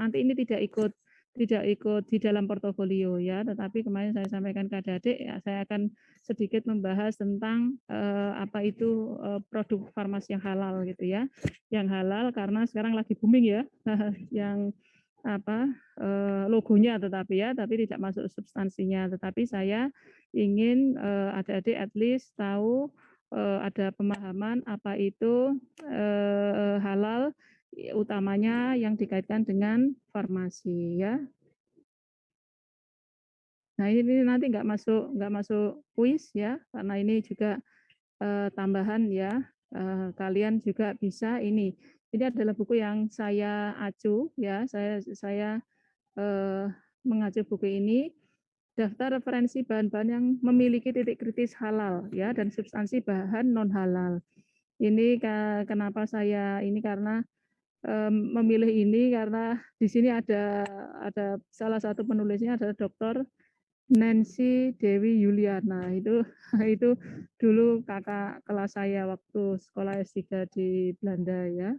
nanti ini tidak ikut di dalam portofolio ya, tetapi kemarin saya sampaikan ke adik-adik ya, saya akan sedikit membahas tentang apa itu produk farmasi yang halal gitu ya. Yang halal karena sekarang lagi booming ya, yang apa logonya tetapi ya, tapi tidak masuk substansinya. Tetapi saya ingin adik-adik at least tahu ada pemahaman apa itu halal, utamanya yang dikaitkan dengan farmasi ya. Nah ini nanti nggak masuk kuis ya, karena ini juga tambahan ya. Kalian juga bisa ini. Ini adalah buku yang saya acu ya. Saya mengacu buku ini. Daftar referensi bahan-bahan yang memiliki titik kritis halal ya dan substansi bahan non halal. Ini kenapa saya ini karena memilih ini karena di sini ada salah satu penulisnya adalah Dr. Nancy Dewi Yuliana. Itu dulu kakak kelas saya waktu sekolah S3 di Belanda ya.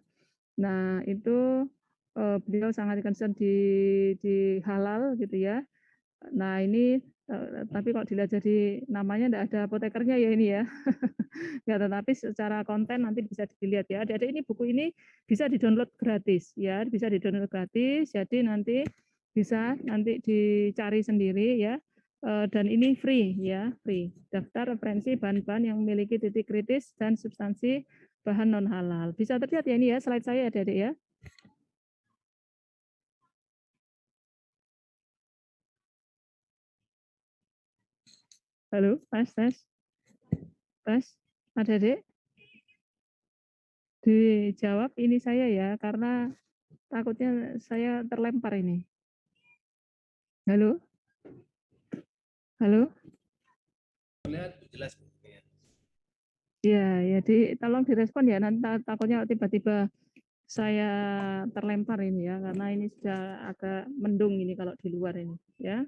Nah, itu beliau sangat concern di halal gitu ya. Nah, ini tapi kok dilihat jadi namanya enggak ada apotekernya ya ini ya. Ya, tetapi secara konten nanti bisa dilihat ya. Adik-adik ini buku ini bisa di-download gratis ya, bisa di-download gratis. Jadi nanti bisa nanti dicari sendiri ya. Dan ini free ya, free. Daftar referensi bahan-bahan yang memiliki titik kritis dan substansi bahan non halal. Bisa terlihat ya ini ya slide saya adik-adik ya. Halo, tes. Tes, adik-adik. Dijawab ini saya ya, karena takutnya saya terlempar ini. Halo? Halo? Lihat jelas. Ya, tolong direspon ya, nanti takutnya tiba-tiba saya terlempar ini ya, karena ini sudah agak mendung ini kalau di luar ini ya.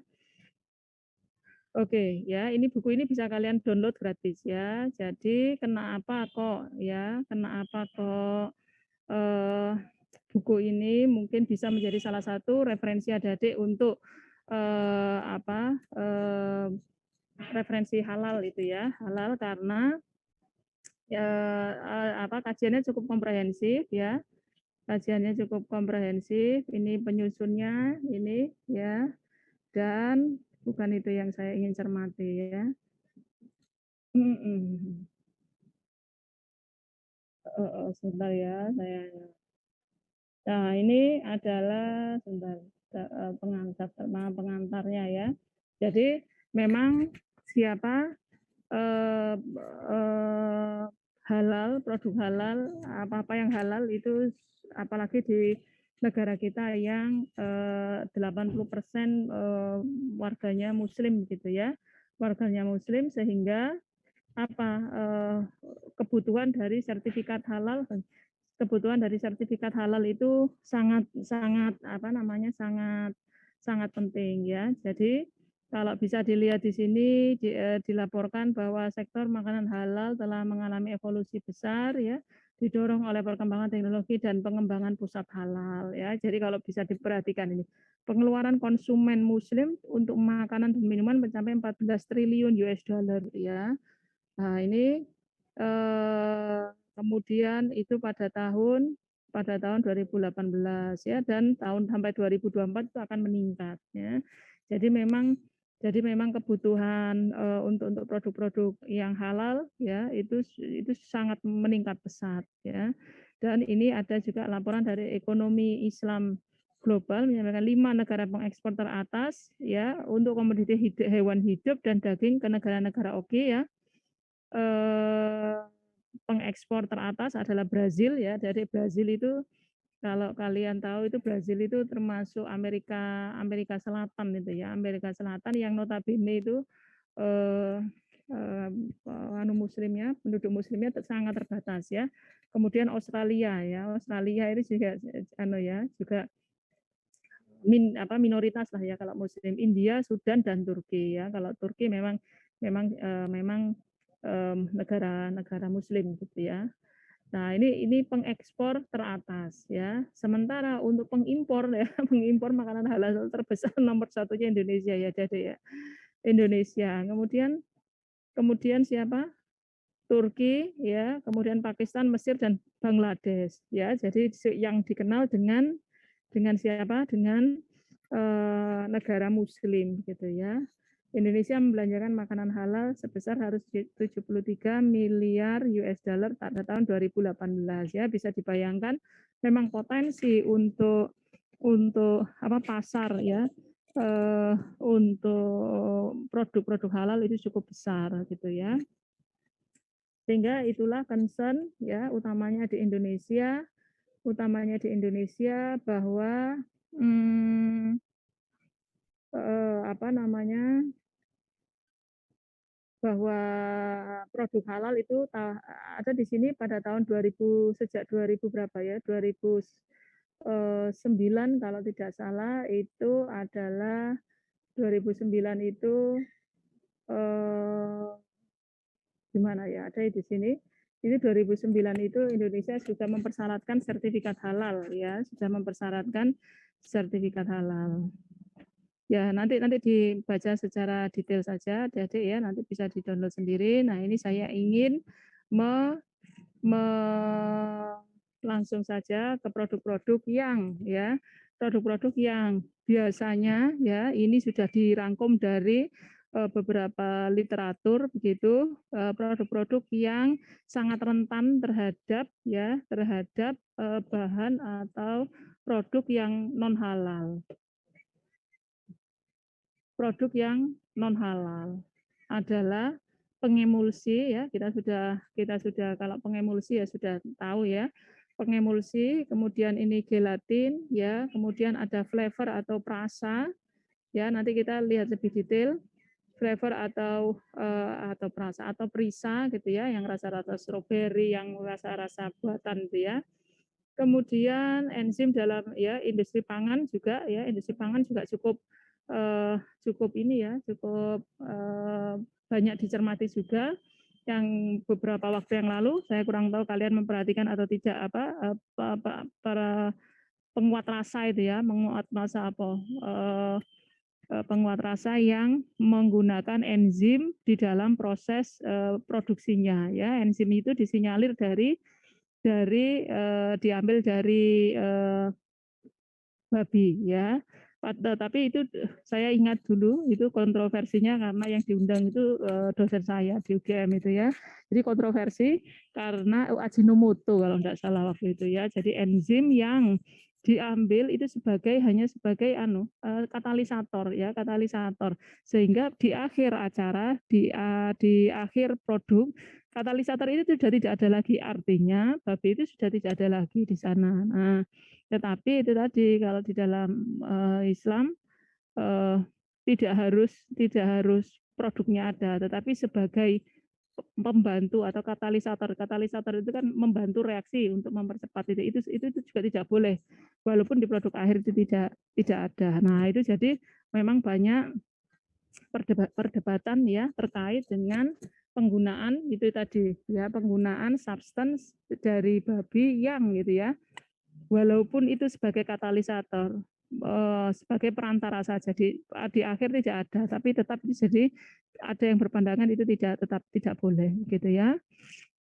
Oke, ya ini buku ini bisa kalian download gratis ya. Jadi kenapa kok buku ini mungkin bisa menjadi salah satu referensi adik-adik untuk referensi halal itu ya, halal karena kajiannya cukup komprehensif ya. Kajiannya cukup komprehensif, ini penyusunnya ini ya. Dan bukan itu yang saya ingin cermati ya. Sebentar ya, Nah, ini adalah pengantarnya ya. Jadi memang siapa halal, produk halal, apa-apa yang halal itu apalagi di negara kita yang 80% warganya muslim gitu ya. Warganya muslim sehingga kebutuhan dari sertifikat halal itu sangat penting ya. Jadi kalau bisa dilihat di sini dilaporkan bahwa sektor makanan halal telah mengalami evolusi besar ya, didorong oleh perkembangan teknologi dan pengembangan pusat halal ya. Jadi kalau bisa diperhatikan ini, pengeluaran konsumen muslim untuk makanan dan minuman mencapai 14 triliun US dollar ya. Nah, ini kemudian itu pada tahun 2018 ya, dan tahun sampai 2024 itu akan meningkat ya. Jadi memang kebutuhan untuk produk-produk yang halal ya itu sangat meningkat pesat ya. Dan ini ada juga laporan dari Ekonomi Islam Global menyampaikan 5 negara pengekspor teratas ya untuk komoditi hewan hidup dan daging ke negara-negara oke ya. Pengekspor teratas adalah Brazil ya. Dari Brazil itu kalau kalian tahu itu Brazil itu termasuk Amerika Selatan itu ya. Amerika Selatan yang notabene itu penduduk muslimnya sangat terbatas ya. Kemudian Australia ya. Australia itu juga minoritas lah ya kalau muslim. India, Sudan dan Turki ya. Kalau Turki memang negara muslim gitu ya. Nah, ini pengekspor teratas ya. Sementara untuk pengimpor ya, pengimpor makanan halal terbesar nomor satunya Indonesia ya, Dede ya. Indonesia. Kemudian siapa? Turki ya, kemudian Pakistan, Mesir dan Bangladesh ya. Jadi yang dikenal dengan siapa? Dengan negara muslim gitu ya. Indonesia membelanjakan makanan halal sebesar harus 73 miliar US dollar pada tahun 2018 ya. Bisa dibayangkan memang potensi untuk apa pasar ya untuk produk-produk halal itu cukup besar gitu ya. Sehingga itulah concern ya utamanya bahwa apa namanya bahwa produk halal itu ada di sini pada tahun 2000 sejak 2000 berapa ya 2009 kalau tidak salah itu adalah 2009 itu gimana ya ada di sini ini 2009 itu Indonesia sudah mempersyaratkan sertifikat halal ya sudah mempersyaratkan sertifikat halal. Ya, nanti dibaca secara detail saja, Adik-adik ya, nanti bisa di-download sendiri. Nah, ini saya ingin langsung saja ke produk-produk yang ya, produk-produk yang biasanya ya ini sudah dirangkum dari beberapa literatur begitu, produk-produk yang sangat rentan terhadap bahan atau produk yang non halal. Produk yang non halal adalah pengemulsi ya, kita sudah kalau pengemulsi ya sudah tahu ya. Pengemulsi, kemudian ini gelatin ya, kemudian ada flavor atau perasa ya, nanti kita lihat lebih detail flavor atau perasa atau perisa gitu ya, yang rasa-rasa stroberi, yang rasa-rasa buatan gitu ya. Kemudian enzim dalam ya industri pangan juga ya, industri pangan juga cukup ini ya, cukup banyak dicermati juga. Yang beberapa waktu yang lalu saya kurang tahu kalian memperhatikan atau tidak para penguat rasa itu ya, penguat rasa yang menggunakan enzim di dalam proses produksinya ya. Enzim itu disinyalir diambil dari babi ya. Tapi itu saya ingat dulu itu kontroversinya karena yang diundang itu dosen saya di UGM itu ya. Jadi kontroversi karena Ajinomoto kalau tidak salah waktu itu ya. Jadi enzim yang diambil itu hanya sebagai katalisator ya, katalisator. Sehingga di akhir acara di akhir produk katalisator itu sudah tidak ada lagi, artinya babi itu sudah tidak ada lagi di sana. Nah, tetapi itu tadi kalau di dalam Islam tidak harus produknya ada, tetapi sebagai pembantu atau katalisator. Katalisator itu kan membantu reaksi untuk mempercepat itu juga tidak boleh, walaupun di produk akhir itu tidak ada. Nah itu jadi memang banyak perdebatan ya terkait dengan penggunaan itu tadi ya, penggunaan substance dari babi yang gitu ya, walaupun itu sebagai katalisator, sebagai perantara saja di akhir tidak ada, tapi tetap jadi ada yang berpandangan itu tetap tidak boleh gitu ya.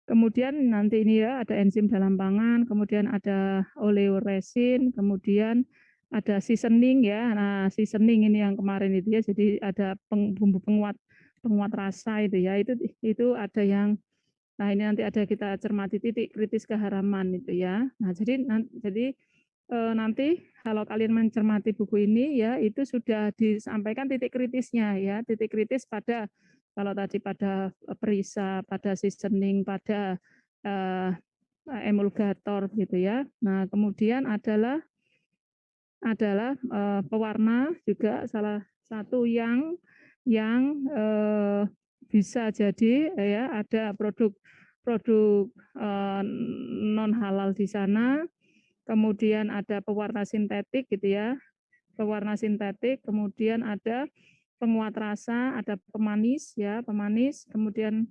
Kemudian nanti ini ya ada enzim dalam pangan, kemudian ada oleoresin, kemudian ada seasoning ya. Nah, seasoning ini yang kemarin itu ya, jadi ada bumbu penguat rasa itu ya. Itu ada yang nah ini nanti ada kita cermati titik kritis keharaman itu ya. Nah, jadi nanti kalau kalian mencermati buku ini ya itu sudah disampaikan titik kritisnya ya, titik kritis pada kalau tadi pada perisa, pada seasoning, pada emulgator gitu ya. Nah, kemudian adalah pewarna juga salah satu yang bisa jadi ya ada produk non halal di sana. Kemudian ada pewarna sintetik gitu ya, pewarna sintetik, kemudian ada penguat rasa, ada pemanis ya, pemanis, kemudian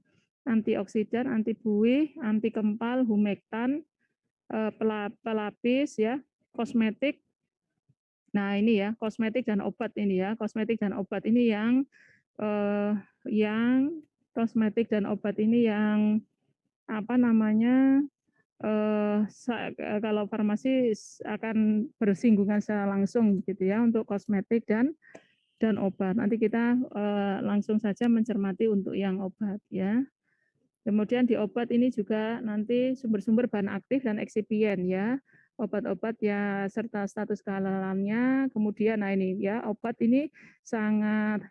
antioksidan, anti buih, anti kempal, humektan, pelapis ya, kosmetik. Nah, ini ya, kosmetik dan obat ini ya. Kosmetik dan obat ini yang kosmetik dan obat ini yang apa namanya? Kalau farmasi akan bersinggungan secara langsung gitu ya untuk kosmetik dan obat. Nanti kita langsung saja mencermati untuk yang obat ya. Kemudian di obat ini juga nanti sumber-sumber bahan aktif dan eksipien ya. Obat-obat ya serta status kehalalannya. Kemudian nah ini ya, obat ini sangat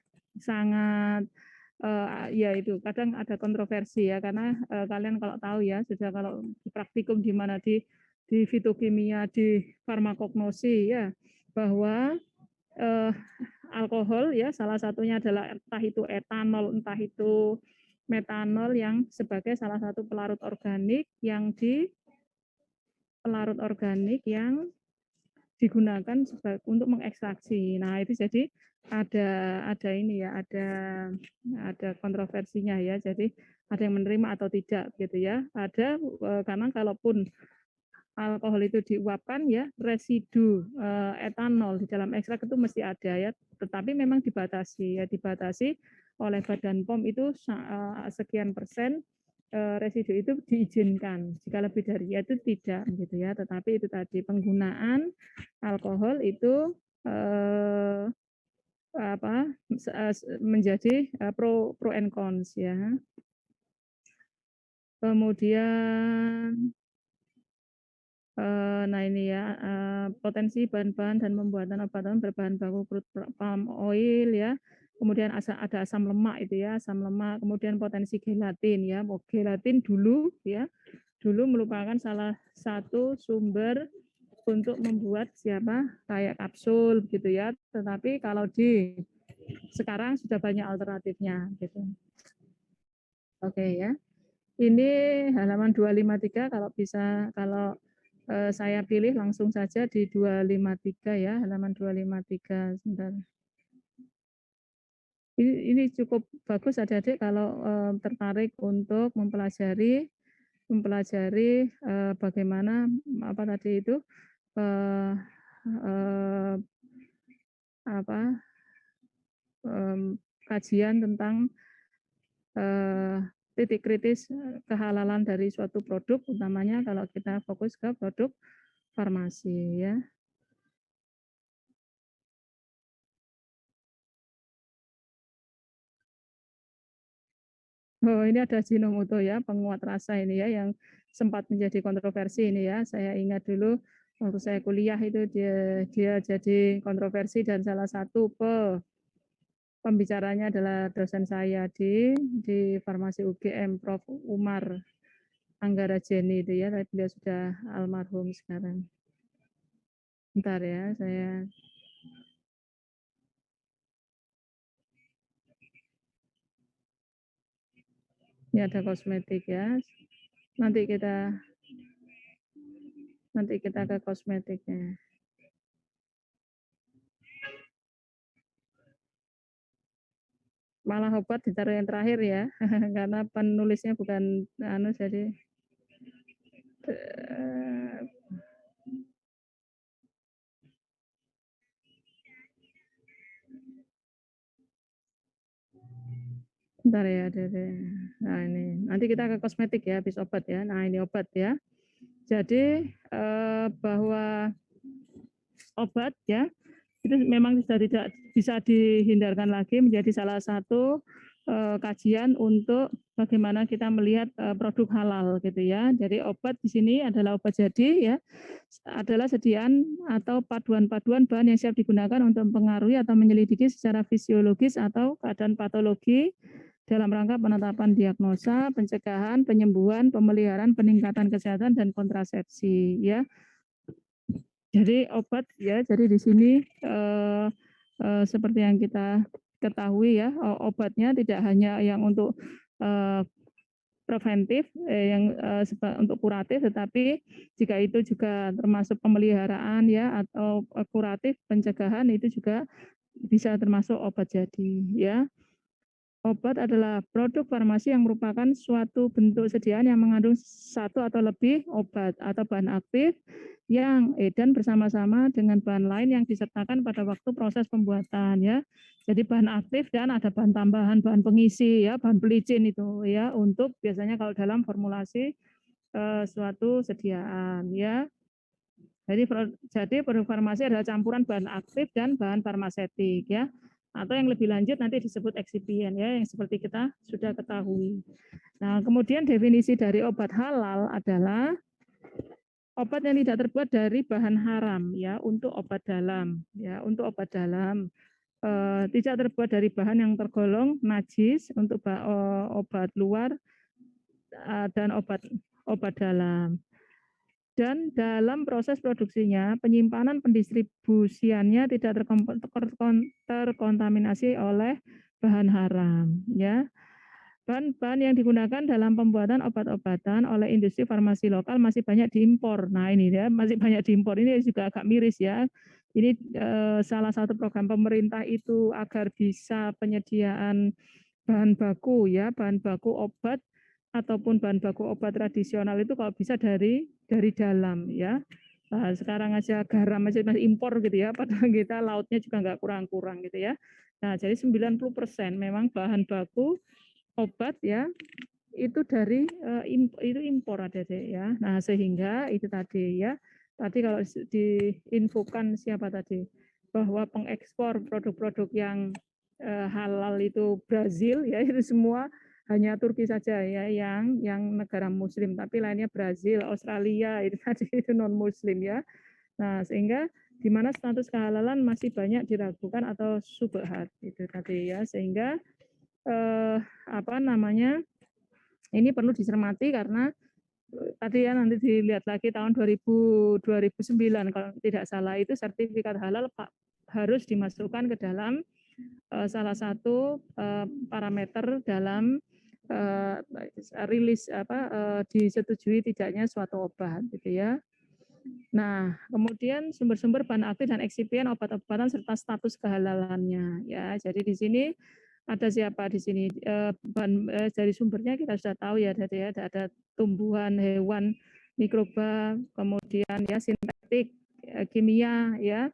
ya itu kadang ada kontroversi ya karena kalian kalau tahu ya sudah kalau di praktikum di mana di fitokimia, di farmakognosi ya, bahwa alkohol ya salah satunya adalah entah itu etanol, entah itu metanol yang sebagai salah satu pelarut organik yang digunakan untuk mengekstraksi. Nah, itu jadi ada ini ya, ada kontroversinya ya. Jadi ada yang menerima atau tidak gitu ya. Ada karena kalaupun alkohol itu diuapkan ya, residu etanol di dalam ekstrak itu mesti ada ya. Tetapi memang dibatasi oleh Badan POM itu sekian persen residu itu diizinkan. Jika lebih dari itu tidak gitu ya. Tetapi itu tadi penggunaan alkohol itu menjadi pro and cons ya. Kemudian nah ini ya potensi bahan-bahan dan pembuatan obat-obatan berbahan baku crude palm oil ya. Kemudian ada asam lemak itu ya, asam lemak. Kemudian potensi gelatin ya. Gelatin dulu ya, dulu merupakan salah satu sumber untuk membuat kayak kapsul gitu ya. Tetapi kalau sekarang sudah banyak alternatifnya gitu. Oke ya. Ini halaman 253 kalau bisa saya pilih langsung saja di 253 ya, halaman 253 sebentar. Ini cukup bagus adik-adik kalau tertarik untuk mempelajari bagaimana apa tadi itu kajian tentang titik kritis kehalalan dari suatu produk, utamanya kalau kita fokus ke produk farmasi ya. Oh, ini ada Ajinomoto ya, penguat rasa ini ya, yang sempat menjadi kontroversi ini ya. Saya ingat dulu waktu saya kuliah itu dia jadi kontroversi dan salah satu pembicaranya adalah dosen saya di Farmasi UGM, Prof. Umar Anggara Jenny itu ya, tapi beliau sudah almarhum sekarang. Bentar ya, saya ini ada kosmetik ya. Nanti kita ke kosmetiknya. Malah obat ditaruh yang terakhir ya, karena penulisnya bukan jadi bentar ya, nah ini nanti kita ke kosmetik ya, habis obat ya. Nah ini obat ya. Jadi bahwa obat ya itu memang sudah tidak bisa dihindarkan lagi menjadi salah satu kajian untuk bagaimana kita melihat produk halal gitu ya. Jadi obat di sini adalah obat jadi ya, adalah sediaan atau paduan-paduan bahan yang siap digunakan untuk mempengaruhi atau menyelidiki secara fisiologis atau keadaan patologi dalam rangka penetapan diagnosa, pencegahan, penyembuhan, pemeliharaan, peningkatan kesehatan dan kontrasepsi ya. Jadi obat ya, jadi di sini seperti yang kita ketahui ya, obatnya tidak hanya yang untuk preventif, yang untuk kuratif, tetapi jika itu juga termasuk pemeliharaan ya atau kuratif pencegahan itu juga bisa termasuk obat jadi ya. Obat adalah produk farmasi yang merupakan suatu bentuk sediaan yang mengandung satu atau lebih obat atau bahan aktif yang edan bersama-sama dengan bahan lain yang disertakan pada waktu proses pembuatan ya. Jadi bahan aktif dan ada bahan tambahan, bahan pengisi ya, bahan pelicin itu ya untuk biasanya kalau dalam formulasi suatu sediaan ya. Jadi produk farmasi adalah campuran bahan aktif dan bahan farmasetik ya. Atau yang lebih lanjut nanti disebut eksipien ya, yang seperti kita sudah ketahui. Nah, kemudian definisi dari obat halal adalah obat yang tidak terbuat dari bahan haram ya untuk obat dalam ya, untuk obat dalam. Tidak terbuat dari bahan yang tergolong najis untuk obat luar dan obat dalam. Dan dalam proses produksinya, penyimpanan pendistribusiannya tidak terkontaminasi oleh bahan haram. Ya, bahan-bahan yang digunakan dalam pembuatan obat-obatan oleh industri farmasi lokal masih banyak diimpor. Nah ini ya, masih banyak diimpor. Ini juga agak miris ya. Ini salah satu program pemerintah itu agar bisa penyediaan bahan baku ya, bahan baku obat ataupun bahan baku obat tradisional itu kalau bisa dari dalam ya. Nah, sekarang aja garam masih impor gitu ya, padahal kita lautnya juga nggak kurang-kurang gitu ya. Nah, jadi 90% memang bahan baku obat ya itu dari itu impor ada deh ya. Nah, sehingga itu tadi ya. Tadi kalau diinfokan siapa tadi bahwa pengekspor produk-produk yang halal itu Brazil ya, itu semua hanya Turki saja ya yang negara muslim, tapi lainnya Brazil, Australia itu tadi itu non muslim ya. Nah, sehingga di mana status kehalalan masih banyak diragukan atau subhat itu tadi ya, sehingga apa namanya? Ini perlu dicermati karena tadi ya nanti dilihat lagi tahun 2009 kalau tidak salah itu sertifikat halal Pak harus dimasukkan ke dalam salah satu parameter dalam rilis disetujui tidaknya suatu obat gitu ya. Nah, kemudian sumber-sumber bahan aktif dan eksipien obat-obatan serta status kehalalannya ya. Jadi di sini ada siapa di sini dari sumbernya kita sudah tahu ya, dari ada tumbuhan, hewan, mikroba, kemudian ya sintetik, kimia ya,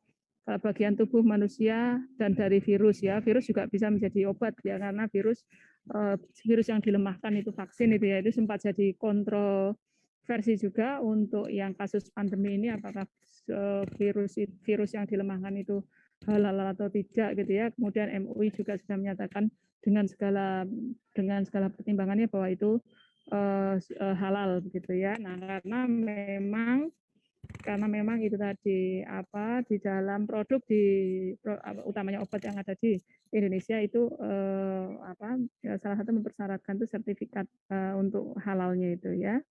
bagian tubuh manusia dan dari virus ya. Virus juga bisa menjadi obat ya karena virus yang dilemahkan itu vaksin itu ya, itu sempat jadi kontroversi juga untuk yang kasus pandemi ini, apakah virus yang dilemahkan itu halal atau tidak gitu ya. Kemudian MUI juga sudah menyatakan dengan segala pertimbangannya bahwa itu halal begitu ya. Nah, karena memang itu tadi di dalam produk utamanya obat yang ada di Indonesia itu salah satu mempersyaratkan itu sertifikat untuk halalnya itu ya.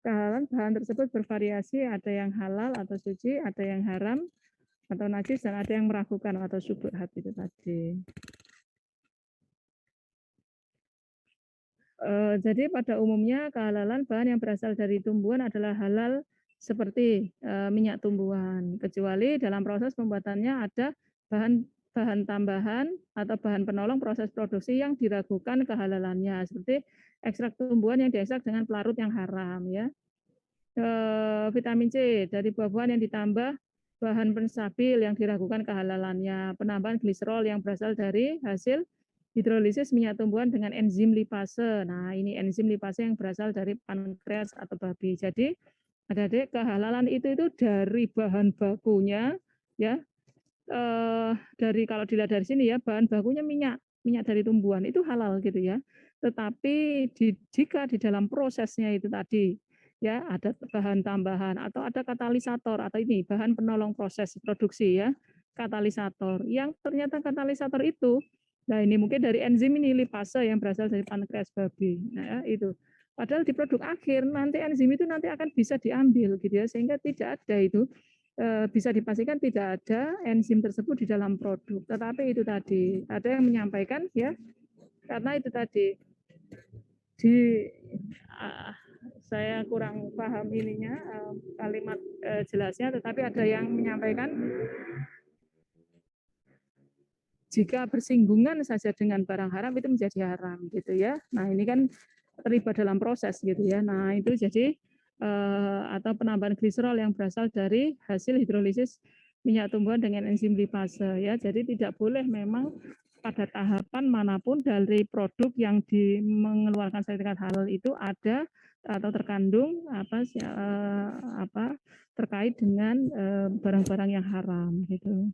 Kehalalan bahan tersebut bervariasi, ada yang halal atau suci, ada yang haram atau najis, dan ada yang meragukan atau syubhat itu tadi. Jadi pada umumnya kehalalan bahan yang berasal dari tumbuhan adalah halal seperti minyak tumbuhan, kecuali dalam proses pembuatannya ada bahan tambahan atau bahan penolong proses produksi yang diragukan kehalalannya, seperti ekstrak tumbuhan yang diekstrak dengan pelarut yang haram ya. Vitamin C dari buah-buahan yang ditambah bahan penstabil yang diragukan kehalalannya, penambahan gliserol yang berasal dari hasil hidrolisis minyak tumbuhan dengan enzim lipase. Nah, ini enzim lipase yang berasal dari pankreas atau babi. Jadi, adik-adik, kehalalan itu dari bahan bakunya ya. Dari kalau dilihat dari sini ya, bahan bakunya minyak dari tumbuhan itu halal gitu ya. Tetapi jika di dalam prosesnya itu tadi ya ada bahan tambahan atau ada katalisator atau ini bahan penolong proses produksi ya, katalisator yang ternyata katalisator itu, nah ini mungkin dari enzim ini lipase yang berasal dari pankreas babi. Nah, ya, itu. Padahal di produk akhir nanti enzim itu nanti akan bisa diambil gitu ya, sehingga tidak ada itu bisa dipastikan tidak ada enzim tersebut di dalam produk. Tetapi itu tadi ada yang menyampaikan ya, karena itu tadi di saya kurang paham ininya kalimat jelasnya, tetapi ada yang menyampaikan jika bersinggungan saja dengan barang haram itu menjadi haram gitu ya. Nah, ini kan terlibat dalam proses gitu ya. Nah, itu jadi atau penambahan gliserol yang berasal dari hasil hidrolisis minyak tumbuhan dengan enzim lipase ya. Jadi tidak boleh memang pada tahapan manapun dari produk yang mengeluarkan sertifikat halal itu ada atau terkandung apa terkait dengan barang-barang yang haram gitu.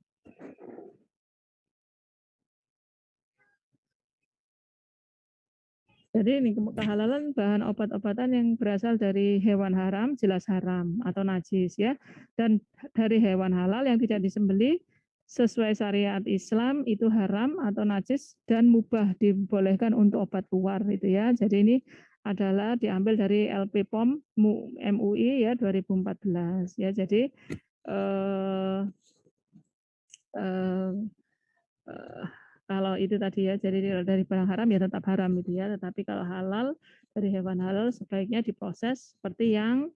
Jadi ini kehalalan bahan obat-obatan yang berasal dari hewan haram jelas haram atau najis ya. Dan dari hewan halal yang tidak disembelih sesuai syariat Islam itu haram atau najis dan mubah dibolehkan untuk obat luar itu ya. Jadi ini adalah diambil dari LP POM MUI ya 2014 ya. Jadi eh, eh, kalau itu tadi ya, jadi dari barang haram ya tetap haram gitu ya. Tetapi kalau halal dari hewan halal sebaiknya diproses seperti yang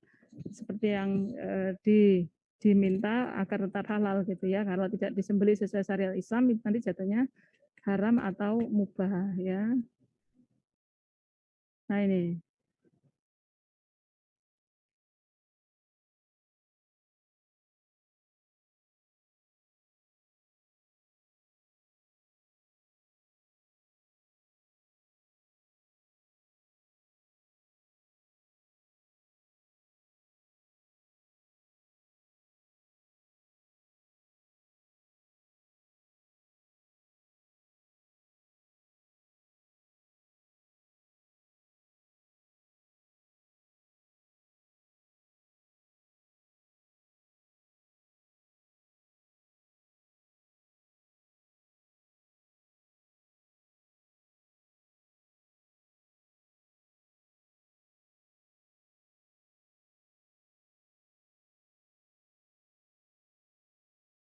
diminta agar tetap halal gitu ya. Kalau tidak disembelih sesuai syariat Islam itu nanti jatuhnya haram atau mubah ya. Nah ini.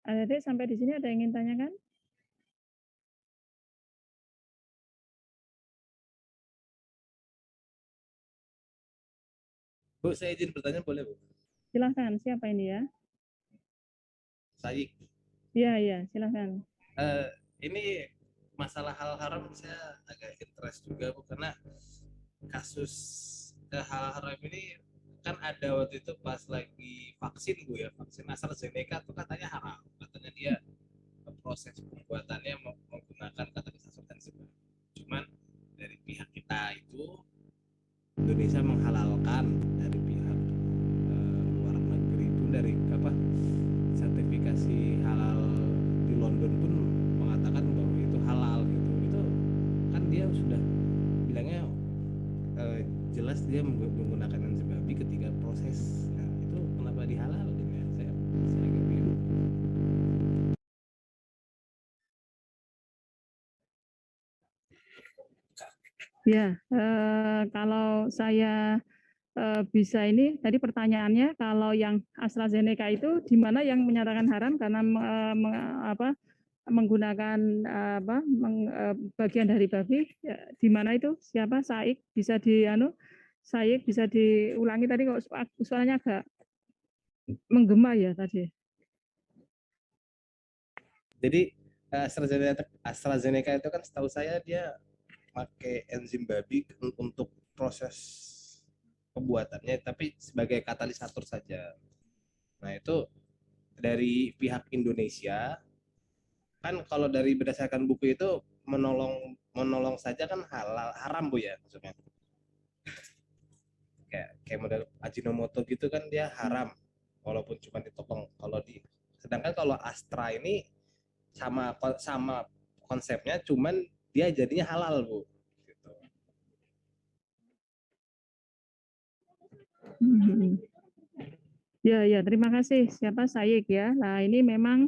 Adik sampai di sini ada yang ingin tanyakan? Bu, saya izin bertanya boleh, Bu? Silahkan, siapa ini ya? Saik. Iya, iya, silahkan. Ini masalah hal haram saya agak interest juga, Bu, karena kasus hal haram ini kan ada waktu itu pas lagi vaksin, Bu ya, vaksin AstraZeneca tuh katanya haram, katanya dia proses pembuatannya menggunakan katalisator enzim. Cuman dari pihak kita itu Indonesia menghalalkan, dari pihak luar negeri pun dari apa sertifikasi halal di London pun mengatakan bahwa itu halal gitu. Itu kan dia sudah bilangnya jelas dia menggunakan enzim babi ketika proses. Nah, itu kenapa dihalalin ya? Saya agak bingung. Ya, kalau saya bisa ini tadi pertanyaannya kalau yang AstraZeneca itu di mana yang menyatakan haram karena menggunakan bagian dari babi ya, di mana itu siapa Saik bisa Saik bisa diulangi tadi kok suaranya agak menggema ya tadi. Jadi AstraZeneca itu kan setahu saya dia pakai enzim babi untuk proses pembuatannya, tapi sebagai katalisator saja. Nah, itu dari pihak Indonesia kan kalau dari berdasarkan buku itu menolong saja kan halal haram, Bu ya, maksudnya. Kayak model Ajinomoto gitu kan dia haram walaupun cuma ditolong. Sedangkan kalau Astra ini sama sama konsepnya, cuman dia jadinya halal, Bu. Gitu. Ya, ya, terima kasih. Siapa Saik ya. Nah, ini memang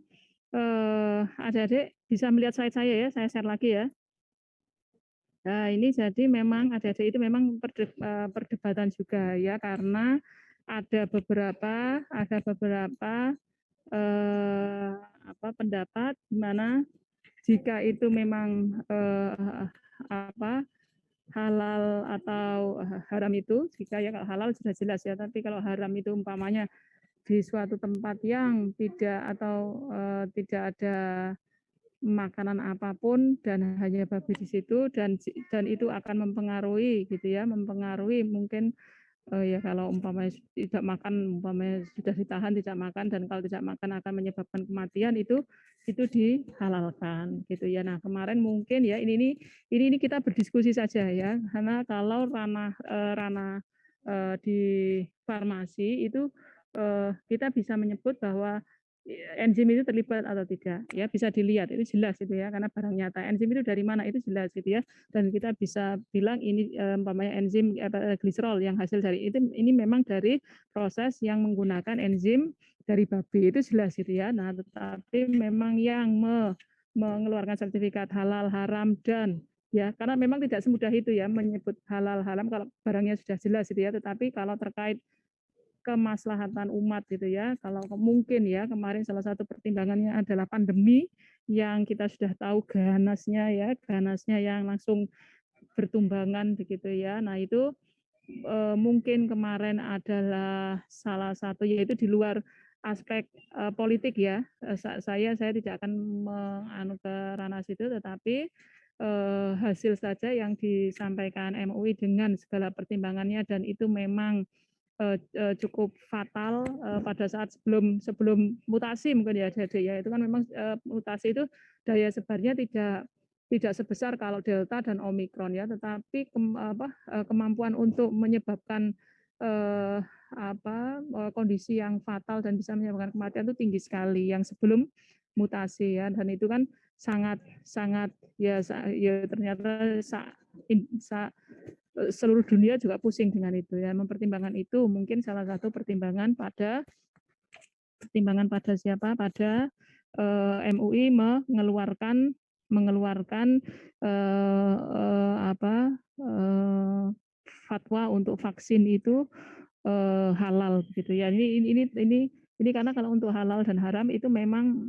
adik-adik bisa melihat slide saya ya. Saya share lagi ya. Nah, ini jadi memang adik-adik itu memang perdebatan juga ya karena ada beberapa pendapat di mana jika itu memang halal atau haram itu, jika ya kalau halal sudah jelas ya, tapi kalau haram itu umpamanya di suatu tempat yang tidak atau tidak ada makanan apapun dan hanya babi di situ dan itu akan mempengaruhi gitu ya, mempengaruhi mungkin ya kalau umpamanya tidak makan, umpamanya sudah ditahan tidak makan dan kalau tidak makan akan menyebabkan kematian itu dihalalkan gitu ya. Nah, kemarin mungkin ya ini kita berdiskusi saja ya. Karena kalau ranah di farmasi itu kita bisa menyebut bahwa enzim itu terlibat atau tidak ya bisa dilihat itu jelas itu ya karena barang nyata enzim itu dari mana itu jelas gitu ya dan kita bisa bilang ini umpamanya enzim gliserol yang hasil dari itu ini memang dari proses yang menggunakan enzim dari babi itu jelas gitu ya. Nah, tetapi memang yang mengeluarkan sertifikat halal haram dan ya karena memang tidak semudah itu ya menyebut halal haram kalau barangnya sudah jelas gitu ya. Tetapi kalau terkait kemaslahatan umat gitu ya. Kalau mungkin ya kemarin salah satu pertimbangannya adalah pandemi yang kita sudah tahu ganasnya yang langsung bertumbangan begitu ya. Nah, itu mungkin kemarin adalah salah satu yaitu di luar aspek politik ya. Saya tidak akan menganu ke ranah situ tetapi hasil saja yang disampaikan MUI dengan segala pertimbangannya dan itu memang cukup fatal pada saat sebelum mutasi mungkin ya jadi ya itu kan memang mutasi itu daya sebarnya tidak sebesar kalau delta dan omikron ya tetapi kemampuan untuk menyebabkan kondisi yang fatal dan bisa menyebabkan kematian itu tinggi sekali yang sebelum mutasi ya dan itu kan sangat sangat ya ternyata seluruh dunia juga pusing dengan itu ya. Mempertimbangkan itu mungkin salah satu pertimbangan pada siapa? Pada MUI mengeluarkan fatwa untuk vaksin itu halal gitu ya. Ini karena kalau untuk halal dan haram itu memang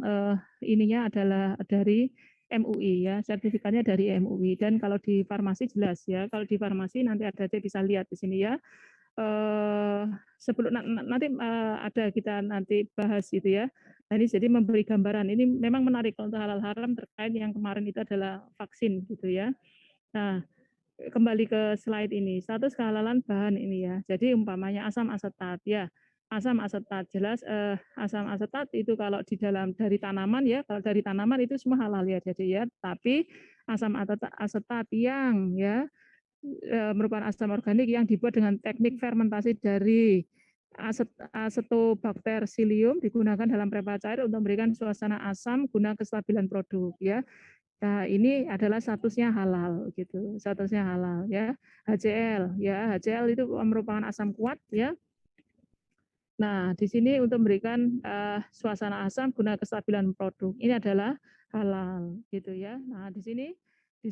ininya adalah dari MUI ya, sertifikatnya dari MUI dan kalau di farmasi jelas ya. Kalau di farmasi nanti ada bisa lihat di sini ya. Sebelum nanti ada kita nanti bahas itu ya. Nah, ini jadi memberi gambaran. Ini memang menarik untuk halal haram terkait yang kemarin itu adalah vaksin gitu ya. Nah, kembali ke slide ini, status kehalalan bahan ini ya. Jadi umpamanya asam asetat ya. Asam asetat jelas asam asetat itu kalau di dalam dari tanaman ya, kalau dari tanaman itu semua halal ya. Jadi ya, tapi asam asetat yang ya merupakan asam organik yang dibuat dengan teknik fermentasi dari Acetobacter psyllium digunakan dalam preparat cair untuk memberikan suasana asam guna kestabilan produk ya. Nah, ini adalah statusnya halal gitu. Statusnya halal ya. HCl ya, HCl itu merupakan asam kuat ya. Nah, di sini untuk memberikan suasana asam guna kestabilan produk. Ini adalah halal gitu ya. Nah, di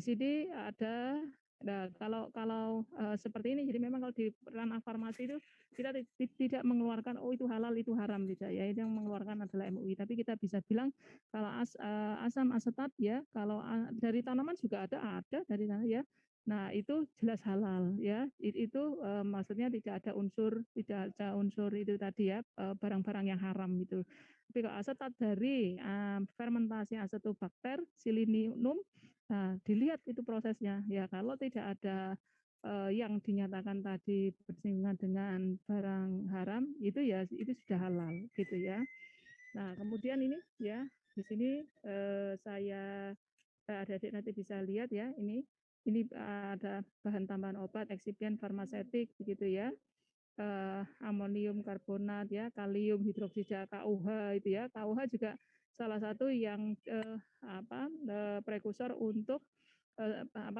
sini ada nah kalau seperti ini jadi memang kalau di ranah farmasi itu kita tidak mengeluarkan oh itu halal itu haram tidak ya. Itu yang mengeluarkan adalah MUI, tapi kita bisa bilang kalau asam asetat ya, kalau dari tanaman juga ada dari tanaman ya. Nah, itu jelas halal ya. Itu maksudnya tidak ada unsur itu tadi ya, barang-barang yang haram itu. Tapi kalau asetat dari fermentasi Acetobacter psyllium, nah dilihat itu prosesnya ya. Kalau tidak ada yang dinyatakan tadi bersinggungan dengan barang haram, itu ya itu sudah halal gitu ya. Nah, kemudian ini ya di sini saya adik-adik nanti bisa lihat ya ini ada bahan tambahan obat, eksipien farmaseutik begitu ya. Amonium karbonat ya, kalium hidroksida KUH itu ya. KUH juga salah satu yang prekursor untuk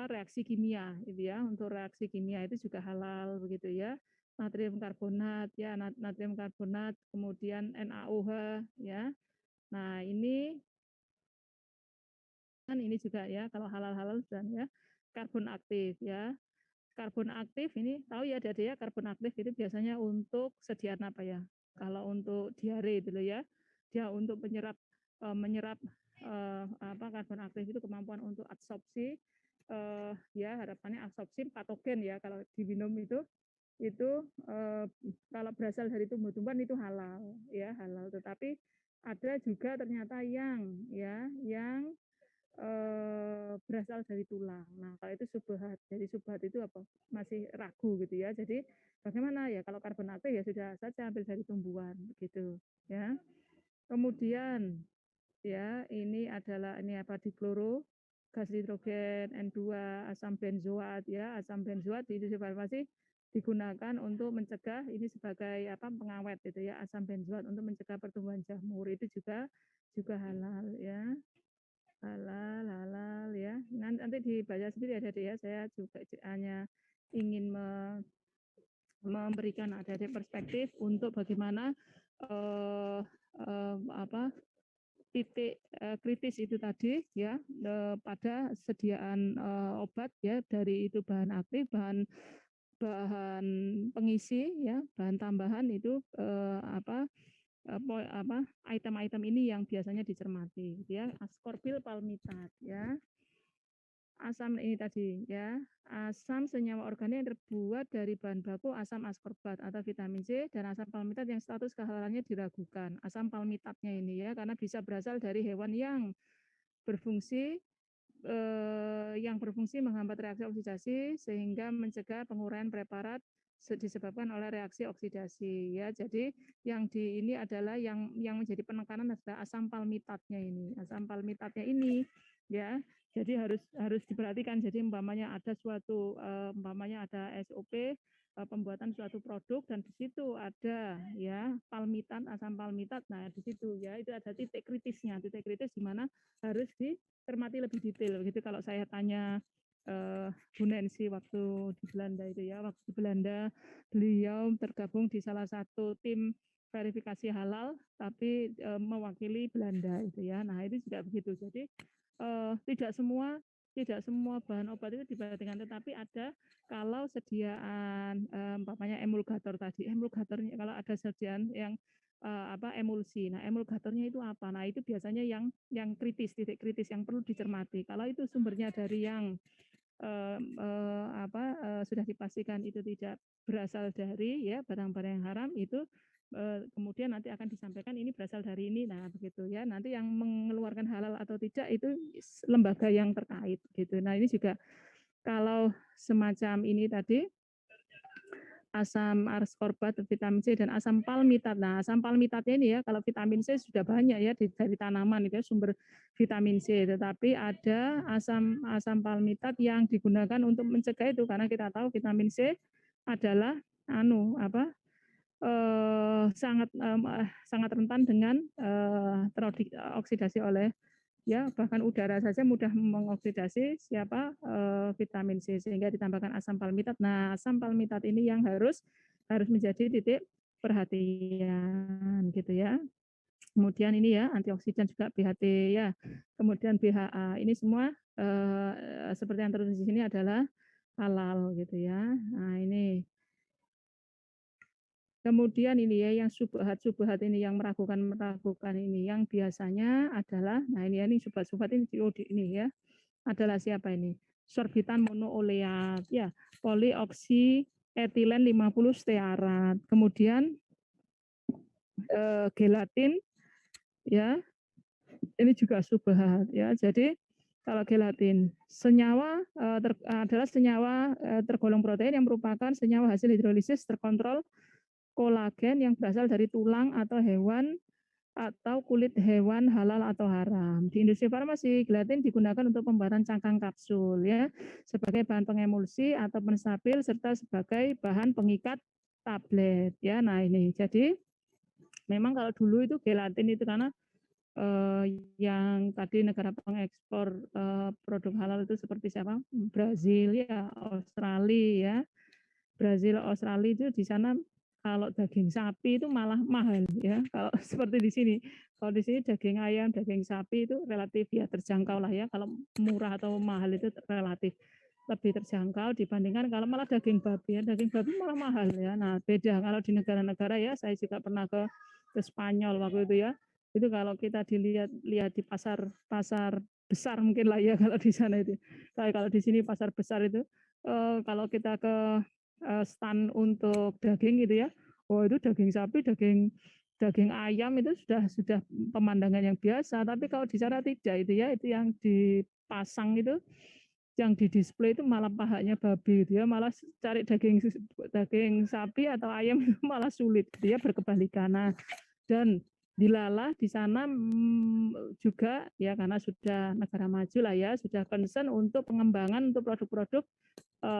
reaksi kimia itu ya. Untuk reaksi kimia itu juga halal begitu ya. Natrium karbonat ya, natrium karbonat, kemudian NaOH ya. Nah, ini juga ya kalau halal-halal dan ya karbon aktif ya. Karbon aktif ini tahu ya ada ya karbon aktif itu biasanya untuk sediaan apa ya? Kalau untuk diare dulu ya. Dia untuk menyerap karbon aktif itu kemampuan untuk absorpsi ya harapannya absorpsi patogen ya kalau diminum itu kalau berasal dari tumbuh-tumbuhan itu halal ya halal tetapi ada juga ternyata yang berasal dari tulang. Nah, kalau itu subhat. Jadi subhat itu apa? Masih ragu gitu ya. Jadi bagaimana ya kalau karbon aktif ya sudah saja ambil dari tumbuhan gitu ya. Kemudian ya ini adalah ini apa dikloro gas hidrogen N2 asam benzoat ya. Asam benzoat di industri farmasi digunakan untuk mencegah ini sebagai apa pengawet itu ya, asam benzoat untuk mencegah pertumbuhan jamur itu juga halal ya. Halal ya. Nanti dibaca sendiri ada ya. Saya juga hanya ingin memberikan ada perspektif untuk bagaimana apa titik kritis itu tadi ya pada sediaan obat ya dari itu bahan aktif, bahan bahan pengisi ya, bahan tambahan itu apa item-item ini yang biasanya dicermati gitu ya. Ascorbyl palmitat ya. Asam ini tadi ya, asam senyawa organik yang terbuat dari bahan baku asam askorbat atau vitamin C dan asam palmitat yang status kehalalannya diragukan. Asam palmitatnya ini ya, karena bisa berasal dari hewan yang berfungsi menghambat reaksi oksidasi sehingga mencegah penguraian preparat disebabkan oleh reaksi oksidasi ya. Jadi yang di ini adalah yang menjadi penekanan adalah asam palmitatnya ini. Asam palmitatnya ini ya. Jadi harus diperhatikan. Jadi umpamanya ada umpamanya ada SOP pembuatan suatu produk dan di situ ada ya palmitat, asam palmitat. Nah, di situ ya itu ada titik kritisnya. Titik kritis di mana harus cermati lebih detail. Begitu kalau saya tanya Bu Nancy waktu di Belanda itu ya, waktu di Belanda beliau tergabung di salah satu tim verifikasi halal, tapi mewakili Belanda itu ya. Nah itu juga begitu. Jadi tidak semua bahan obat itu diperhatikan, tetapi ada kalau sediaan umpamanya emulgator tadi, emulgatornya kalau ada sediaan yang emulsi. Nah, emulgatornya itu apa? Nah, itu biasanya yang kritis, titik kritis yang perlu dicermati. Kalau itu sumbernya dari yang sudah dipastikan itu tidak berasal dari ya barang-barang yang haram itu kemudian nanti akan disampaikan ini berasal dari ini. Nah, begitu ya. Nanti yang mengeluarkan halal atau tidak itu lembaga yang terkait gitu. Nah, ini juga kalau semacam ini tadi asam ascorbat, vitamin C dan asam palmitat. Nah, asam palmitatnya ini ya kalau vitamin C sudah banyak ya dari tanaman itu ya, sumber vitamin C, tetapi ada asam palmitat yang digunakan untuk mencegah itu karena kita tahu vitamin C adalah sangat rentan dengan teroksidasi oleh ya bahkan udara saja mudah mengoksidasi vitamin C sehingga ditambahkan asam palmitat. Nah, asam palmitat ini yang harus menjadi titik perhatian gitu ya. Kemudian ini ya antioksidan juga BHT ya. Kemudian BHA ini semua seperti yang tertulis di sini adalah halal gitu ya. Nah, ini kemudian ini ya yang subhat ini yang meragukan ini yang biasanya adalah nah ini subhat ini ya adalah siapa ini? Sorbitan monooleat ya, polioksi etilen 50 stearat. Kemudian gelatin ya. Ini juga subhat ya. Jadi kalau gelatin senyawa adalah senyawa tergolong protein yang merupakan senyawa hasil hidrolisis terkontrol kolagen yang berasal dari tulang atau hewan atau kulit hewan halal atau haram. Di industri farmasi, gelatin digunakan untuk pembuatan cangkang kapsul ya, sebagai bahan pengemulsi atau penstabil serta sebagai bahan pengikat tablet ya. Nah, ini. Jadi memang kalau dulu itu gelatin itu karena yang tadi negara pengekspor produk halal itu seperti siapa? Brazil ya, Australia ya. Brazil, Australia itu di sana kalau daging sapi itu malah mahal ya. Kalau seperti di sini, kalau di sini daging ayam, daging sapi itu relatif ya terjangkau lah ya. Kalau murah atau mahal itu relatif lebih terjangkau dibandingkan kalau malah daging babi ya. Daging babi malah mahal ya. Nah, beda kalau di negara-negara ya. Saya juga pernah ke Spanyol waktu itu ya. Itu kalau kita lihat di pasar besar mungkin lah ya kalau di sana itu. Kalau di sini pasar besar itu kalau kita ke stand untuk daging gitu ya. Oh itu daging sapi, daging daging ayam itu sudah pemandangan yang biasa, tapi kalau di sana tidak itu ya, itu yang dipasang itu, yang di display itu malah pahanya babi gitu ya, malah cari daging sapi atau ayam itu malah sulit gitu ya, berkebalikan. Nah, dan dilalah di sana juga ya karena sudah negara maju lah ya, sudah concern untuk pengembangan untuk produk-produk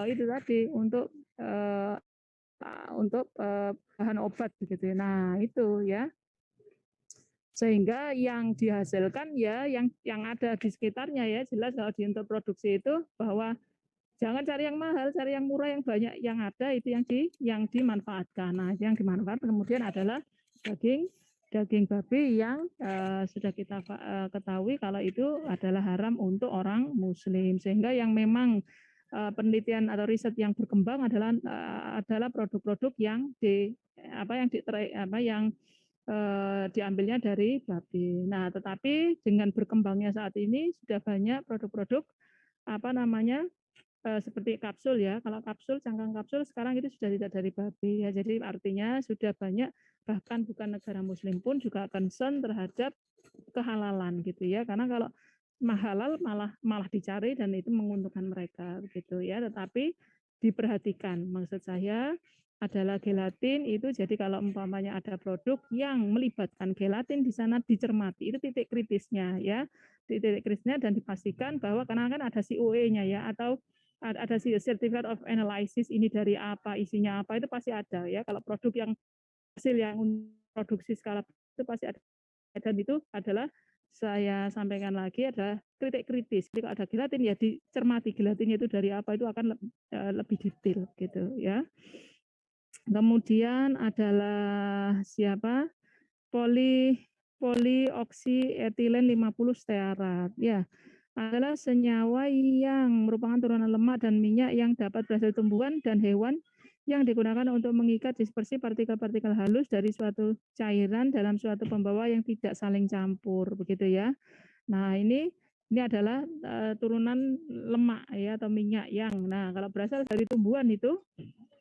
itu tadi untuk bahan obat begitu. Nah, itu ya. Sehingga yang dihasilkan ya yang ada di sekitarnya ya, jelas kalau di untuk produksi itu bahwa jangan cari yang mahal, cari yang murah, yang banyak yang ada itu yang dimanfaatkan. Nah, yang dimanfaatkan kemudian adalah daging daging babi yang sudah kita ketahui kalau itu adalah haram untuk orang muslim. Sehingga yang memang penelitian atau riset yang berkembang adalah produk-produk yang diambilnya dari babi. Nah, tetapi dengan berkembangnya saat ini sudah banyak produk-produk seperti kapsul ya. Kalau kapsul, cangkang kapsul sekarang itu sudah tidak dari babi ya. Jadi artinya sudah banyak bahkan bukan negara muslim pun juga concern terhadap kehalalan gitu ya. Karena kalau halal malah dicari dan itu menguntungkan mereka gitu ya. Tetapi diperhatikan maksud saya adalah gelatin itu jadi kalau umpamanya ada produk yang melibatkan gelatin di sana dicermati itu titik kritisnya ya titik kritisnya dan dipastikan bahwa karena kan ada COE-nya ya atau ada certificate of analysis ini dari apa isinya apa itu pasti ada ya kalau produk yang hasil yang produksi skala itu pasti ada dan itu adalah saya sampaikan lagi ada kritik kritis. Jadi kalau ada gelatin ya dicermati gelatinnya itu dari apa itu akan lebih detail gitu ya. Kemudian adalah siapa? Polioksietilen 50 stearat. Ya, adalah senyawa yang merupakan turunan lemak dan minyak yang dapat berasal dari tumbuhan dan hewan yang digunakan untuk mengikat dispersi partikel-partikel halus dari suatu cairan dalam suatu pembawa yang tidak saling campur, begitu ya. Nah, ini adalah turunan lemak ya atau minyak yang. Nah, kalau berasal dari tumbuhan itu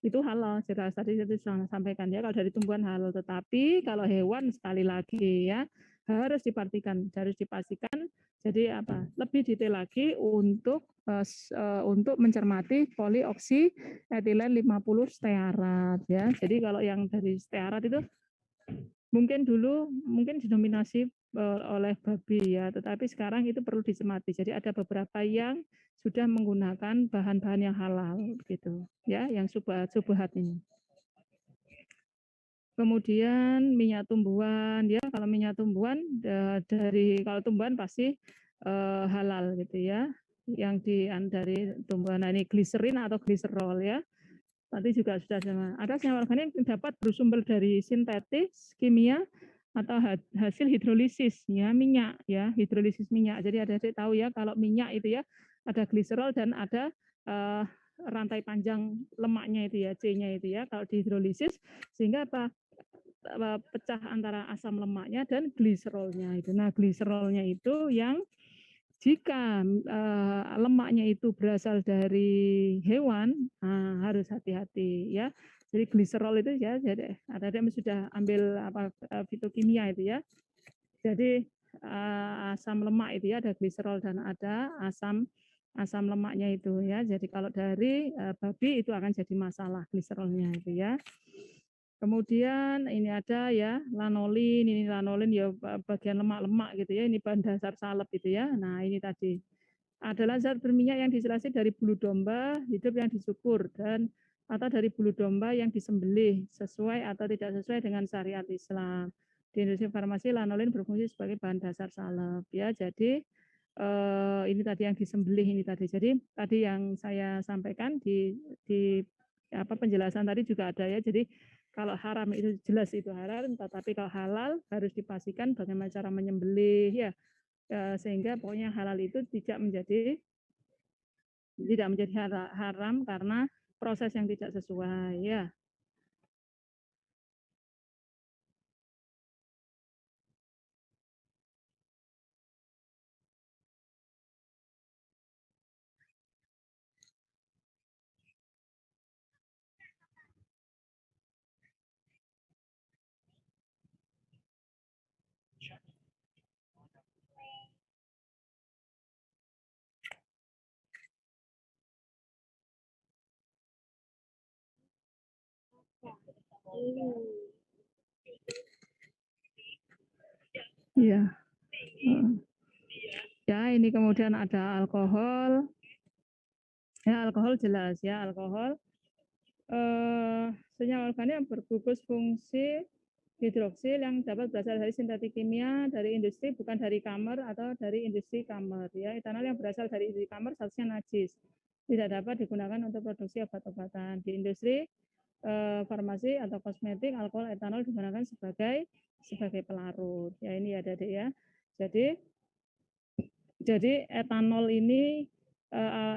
halal. Jelas tadi saya sudah sampaikan ya kalau dari tumbuhan halal, tetapi kalau hewan sekali lagi ya harus dipastikan jadi apa lebih detail lagi untuk mencermati polioksietilen 50 stearat ya. Jadi kalau yang dari stearat itu mungkin didominasi oleh babi ya, tetapi sekarang itu perlu dicermati. Jadi ada beberapa yang sudah menggunakan bahan-bahan yang halal gitu ya, yang subhat ini. Kemudian minyak tumbuhan ya, kalau minyak tumbuhan kalau tumbuhan pasti halal gitu ya. Yang dari tumbuhan nah, ini gliserin atau gliserol ya. Tadi juga sudah ada senyawa organik yang dapat bersumber dari sintetis kimia atau hasil hidrolisis ya minyak ya hidrolisis minyak. Jadi ada tahu ya kalau minyak itu ya ada gliserol dan ada rantai panjang lemaknya itu ya C-nya itu ya kalau dihidrolisis sehingga apa pecah antara asam lemaknya dan gliserolnya itu. Nah, gliserolnya itu yang jika lemaknya itu berasal dari hewan, harus hati-hati ya. Jadi gliserol itu ya, jadi ada yang sudah ambil fitokimia itu ya. Jadi asam lemak itu ya ada gliserol dan ada asam lemaknya itu ya. Jadi kalau dari babi itu akan jadi masalah gliserolnya itu ya. Kemudian ini ada ya lanolin, ini lanolin ya bagian lemak-lemak gitu ya, ini bahan dasar salep gitu ya. Nah ini tadi adalah zat berminyak yang dihasilkan dari bulu domba hidup yang dicukur dan atau dari bulu domba yang disembelih sesuai atau tidak sesuai dengan syariat Islam. Di industri farmasi lanolin berfungsi sebagai bahan dasar salep ya. Jadi ini tadi yang disembelih ini tadi. Jadi tadi yang saya sampaikan di penjelasan tadi juga ada ya. Jadi kalau haram itu jelas itu haram, tetapi kalau halal harus dipastikan bagaimana cara menyembelih ya, sehingga pokoknya halal itu tidak menjadi haram karena proses yang tidak sesuai ya. Iya. Ya, ini kemudian ada alkohol. Ya, alkohol jelas ya, alkohol. Senyawa organik yang berbungkus fungsi hidroksil yang dapat berasal dari sintetik kimia, dari industri, bukan dari kamar atau dari industri kamar. Ya, etanol yang berasal dari industri kamar seharusnya najis, tidak dapat digunakan untuk produksi obat-obatan. Di industri farmasi atau kosmetik, alkohol etanol digunakan sebagai pelarut. Ya, ini ya, Adik ya. Jadi etanol ini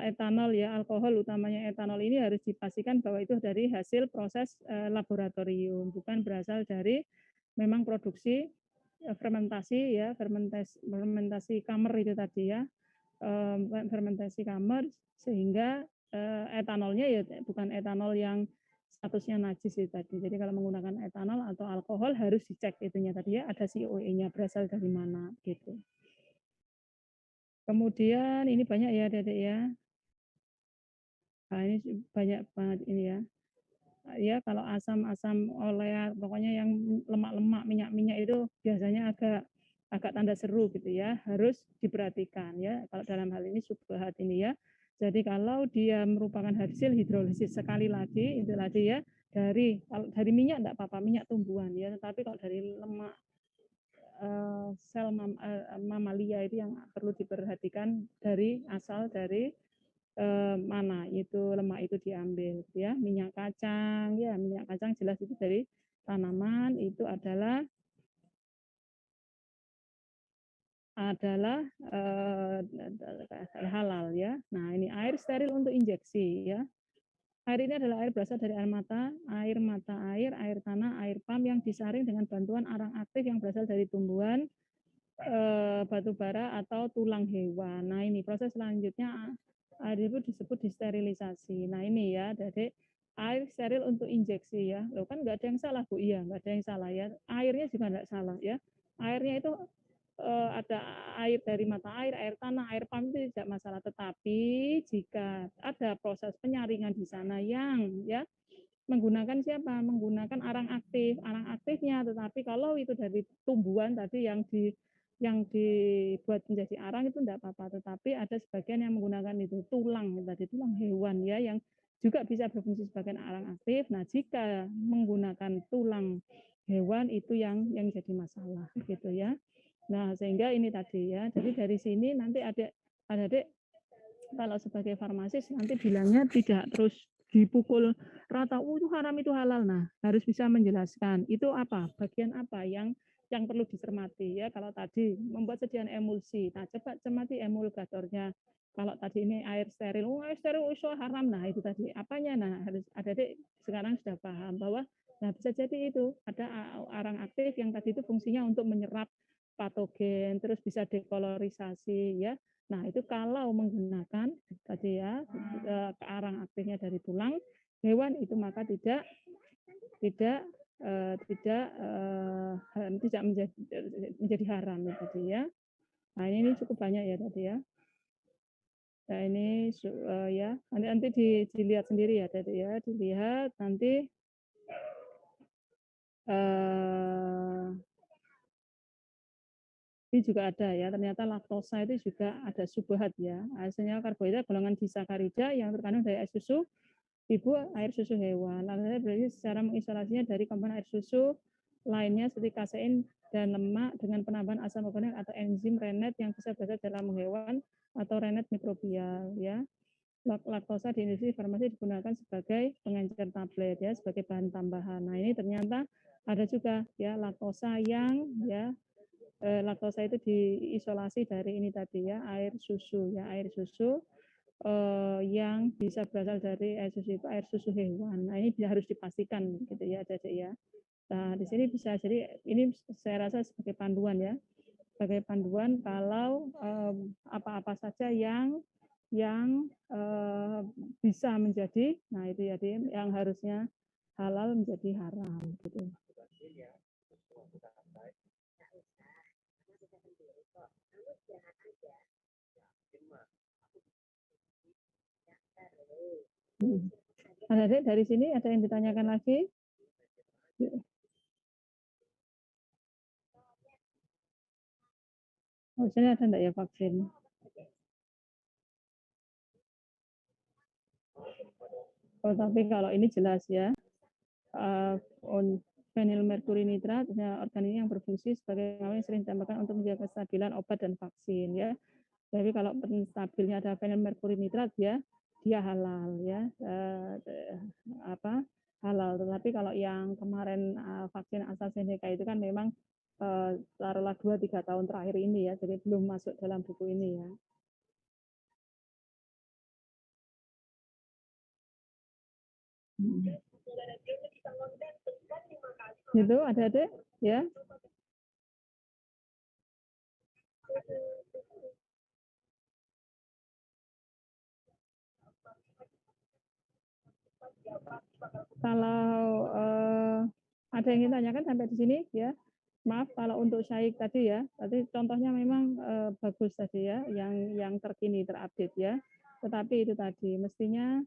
etanol ya, alkohol utamanya etanol ini harus dipastikan bahwa itu dari hasil proses laboratorium, bukan berasal dari memang produksi fermentasi ya, fermentasi kamar itu tadi ya, fermentasi kamar, sehingga etanolnya ya bukan etanol yang statusnya najis itu tadi. Jadi kalau menggunakan etanol atau alkohol harus dicek itunya tadi ya, ada COE-nya berasal dari mana gitu. Kemudian ini banyak ya Dedek ya. Nah, ini banyak banget ini ya. Ya kalau asam-asam oleat, pokoknya yang lemak-lemak, minyak-minyak itu biasanya agak tanda seru gitu ya, harus diperhatikan ya. Kalau dalam hal ini subbahat ini ya. Jadi kalau dia merupakan hasil hidrolisis, sekali lagi itu tadi ya, dari minyak enggak apa-apa, minyak tumbuhan ya, tetapi kalau dari lemak sel mamalia itu yang perlu diperhatikan dari asal dari mana itu lemak itu diambil ya. Minyak kacang ya, minyak kacang jelas itu dari tanaman, itu adalah halal ya. Nah, ini air steril untuk injeksi ya. Air ini adalah air berasal dari mata air, air tanah, air pam yang disaring dengan bantuan arang aktif yang berasal dari tumbuhan, batu bara atau tulang hewan. Nah, ini proses selanjutnya air itu disebut disterilisasi. Nah, ini ya, jadi air steril untuk injeksi ya. Loh kan nggak ada yang salah, Bu. Iya, nggak ada yang salah ya. Airnya juga nggak salah ya. Airnya itu ada air dari mata air tanah, air pam itu tidak masalah. Tetapi jika ada proses penyaringan di sana yang ya menggunakan siapa? Menggunakan arang aktif. Arang aktifnya, tetapi kalau itu dari tumbuhan tadi yang dibuat menjadi arang itu tidak apa-apa. Tetapi ada sebagian yang menggunakan itu tulang tadi, tulang hewan ya, yang juga bisa berfungsi sebagai arang aktif. Nah, jika menggunakan tulang hewan itu yang jadi masalah gitu ya. Nah, sehingga ini tadi ya. Jadi dari sini nanti adik kalau sebagai farmasis nanti bilangnya tidak terus dipukul rata, itu haram itu halal. Nah, harus bisa menjelaskan itu apa, bagian apa yang perlu dicermati ya. Kalau tadi membuat sediaan emulsi, nah coba cermati emulgatornya. Kalau tadi ini air steril, air steril iso haram. Nah, itu tadi apanya? Nah, harus adik sekarang sudah paham bahwa nah bisa jadi itu ada arang aktif yang tadi itu fungsinya untuk menyerap patogen, terus bisa dekolorisasi ya. Nah, itu kalau menggunakan tadi ya arang aktifnya dari tulang hewan itu maka tidak menjadi haram ya tadi ya. Nah, ini cukup banyak ya tadi ya. Nah, ini ya nanti dilihat sendiri ya tadi ya, dilihat nanti ini juga ada ya, ternyata laktosa itu juga ada subhat ya. Hasilnya karbohidrat golongan disakarida yang terkandung dari air susu ibu, air susu hewan. Laktosa berarti secara mengisolasinya dari komponen air susu lainnya seperti kasein dan lemak dengan penambahan asam organik atau enzim rennet yang bisa berasal dari lambung hewan atau rennet mikrobial ya. Laktosa di industri farmasi digunakan sebagai pengencer tablet ya, sebagai bahan tambahan. Nah, ini ternyata ada juga ya laktosa yang ya laktosa itu diisolasi dari ini tadi ya, air susu ya, air susu yang bisa berasal dari air susu itu air susu hewan. Nah, ini harus dipastikan gitu ya, Adik ya. Nah, di sini bisa jadi ini saya rasa sebagai panduan ya. Sebagai panduan kalau apa-apa saja yang bisa menjadi, nah itu ya yang harusnya halal menjadi haram gitu. Ada dari sini ada yang ditanyakan lagi? Oh, sini ada enggak ya vaksin? Oh, tapi kalau ini jelas ya, phenylmercury nitrat organ ini yang berfungsi sebagai yang sering ditambahkan untuk menjaga kestabilan obat dan vaksin ya. Jadi kalau penstabilnya ada phenylmercury nitrat ya, dia halal ya, halal. Tetapi kalau yang kemarin vaksin AstraZeneca itu kan memang taruhlah 2-3 tahun terakhir ini ya, jadi belum masuk dalam buku ini ya. Gitu adik-adik ya. Kalau ada yang ingin tanyakan sampai di sini ya. Maaf kalau untuk Syaik tadi ya, tadi contohnya memang bagus tadi ya, yang terkini terupdate ya. Tetapi itu tadi mestinya